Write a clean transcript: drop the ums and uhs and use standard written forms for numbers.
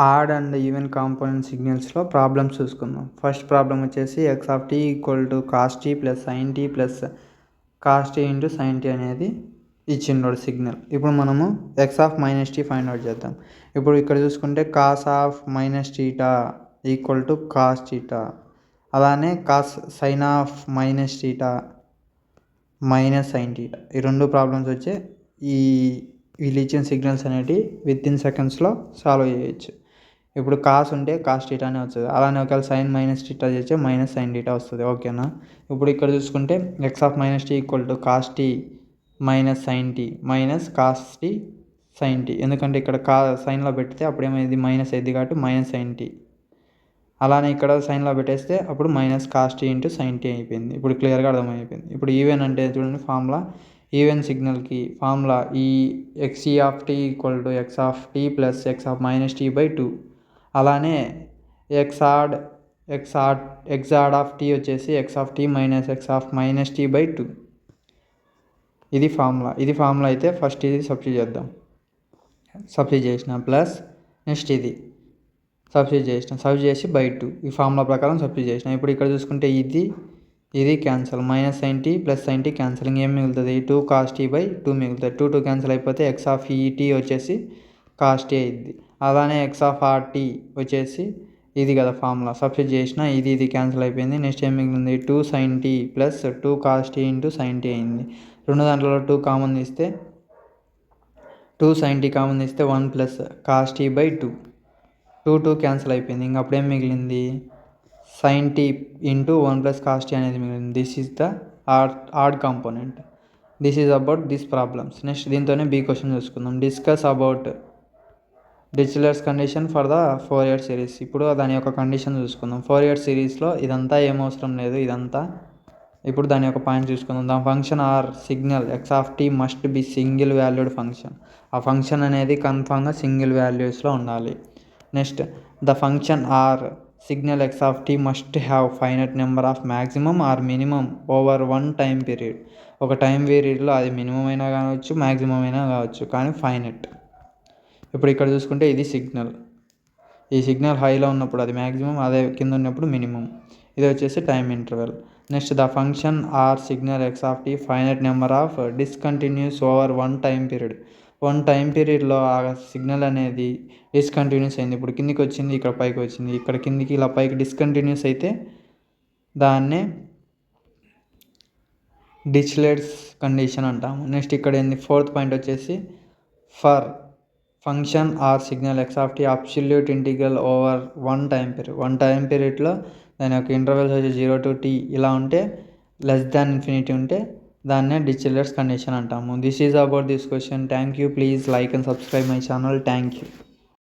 Add and even component సిగ్నల్స్లో problems చూసుకుందాం. First problem వచ్చేసి X of tea equal to cos T plus sine tea plus cos tea into sine T అనేది ఇచ్చిండోడు signal. ఇప్పుడు మనము X of minus T find out చేద్దాం. ఇప్పుడు ఇక్కడ చూసుకుంటే cos of minus theta equal to cos theta, అలానే cos sine of minus theta minus sine theta. ఈ రెండు ప్రాబ్లమ్స్ వచ్చే వీళ్ళు ఇచ్చిన సిగ్నల్స్ అనేవి విత్ ఇన్ సెకండ్స్లో సాల్వ్ చేయొచ్చు. ఇప్పుడు కాస్ ఉంటే కాస్ టీటానే వస్తుంది, అలానే ఒకవేళ సైన్ మైనస్ టీటా చేస్తే మైనస్ సైన్ టీటా వస్తుంది. ఓకేనా. ఇప్పుడు ఇక్కడ చూసుకుంటే x of minus t equal to cos t minus sine t minus cos t sine t, ఎందుకంటే ఇక్కడ సైన్లో పెడితే అప్పుడు ఏమైంది మైనస్ అయింది కాబట్టి మైనస్ సైన్ టీ, అలానే ఇక్కడ సైన్లో పెట్టేస్తే అప్పుడు minus cos tea into sine t అయిపోయింది. ఇప్పుడు క్లియర్గా అర్థమైపోయింది. ఇప్పుడు ఈవెన్ అంటే చూడండి ఫార్ములా, ఈవెన్ సిగ్నల్కి ఫార్ములా ఈ x e of tea equal to x of t plus x of minus t by 2, అలానే ఎక్సాడ్ ఆఫ్ టీ వచ్చేసి X of t minus x of minus t by 2. ఇది ఫార్ములా అయితే first ఇది substitute చేద్దాం. Substitute చేసిన plus next ఇది substitute చేసి by 2, ఈ ఫార్ములా ప్రకారం సబ్స్టిట్యూట్ చేసిన. ఇప్పుడు ఇక్కడ చూసుకుంటే ఇది cancel, minus sine tea plus sine t cancel, ఇంకేం మిగులుతుంది 2 కాస్ టీ బై 2 మిగులుతుంది. 2 క్యాన్సల్ అయిపోతే ఎక్స్ ఆఫ్ ఈ టీ వచ్చేసి కాస్ టీ అయింది, అలానే ఎక్స్ ఆఫ్ ఆర్ టీ వచ్చేసి ఇది కదా ఫార్ములా సబ్స్టిట్యూట్ చేసిన, ఇది క్యాన్సల్ అయిపోయింది. నెక్స్ట్ ఏం మిగిలింది 2 sine tea plus 2 cos tea into sine t అయింది. రెండు దాంట్లో 2 కామన్ తీస్తే 2 సైన్ టీ కామన్ తీస్తే 1 plus cos T by 2, 2 cancel అయిపోయింది. ఇంక అప్పుడేం మిగిలింది sine T into 1 plus cos T అనేది మిగిలింది. This is the odd component. This is about this problems. Next దీంతోనే బీ క్వశ్చన్ చూసుకుందాం. Discuss about Dirichlet's condition for the Fourier series. ఇప్పుడు దాని యొక్క కండిషన్ చూసుకుందాం. ఫోరియర్ సిరీస్లో ఇదంతా ఏమవసరం లేదు, ఇదంతా ఇప్పుడు దాని యొక్క పాయింట్ చూసుకుందాం. The function or signal x of t must be single valued function. ఆ ఫంక్షన్ అనేది కన్ఫామ్గా సింగిల్ వాల్యూస్లో ఉండాలి. Next the function or signal x of t must have finite number of maximum or minimum over one time period. ఒక time పీరియడ్లో అది minimum అయినా కావచ్చు మ్యాక్సిమం అయినా కావచ్చు, కానీ ఫైనట్. ఇప్పుడు ఇక్కడ చూసుకుంటే ఇది సిగ్నల్, ఈ సిగ్నల్ హైలో ఉన్నప్పుడు అది మ్యాక్సిమం, అదే కింద ఉన్నప్పుడు మినిమం. ఇది వచ్చేసి time interval. Next the function or signal x of t finite number of discontinuous over one time period. One time పీరియడ్లో ఆ సిగ్నల్ అనేది డిస్కంటిన్యూస్ అయింది. ఇప్పుడు కిందికి వచ్చింది, ఇక్కడ పైకి వచ్చింది, ఇక్కడ కిందికి ఇలా పైకి డిస్కంటిన్యూస్ అయితే దాన్నే డిరిచ్లెట్స్ కండిషన్ అంటాము. నెక్స్ట్ ఇక్కడ ఏంది ఫోర్త్ పాయింట్ వచ్చేసి for function or signal x of t absolute integral over one time పీరియడ్లో దాని యొక్క ఇంటర్వెల్స్ వచ్చి 0 to t ఇలా ఉంటే లెస్ దాన్ ఇన్ఫినిటీ ఉంటే దాన్నే డిరిచ్లెట్స్ కండిషన్ అంటాము. This is about this question. Thank you. Please like and subscribe my channel. Thank you.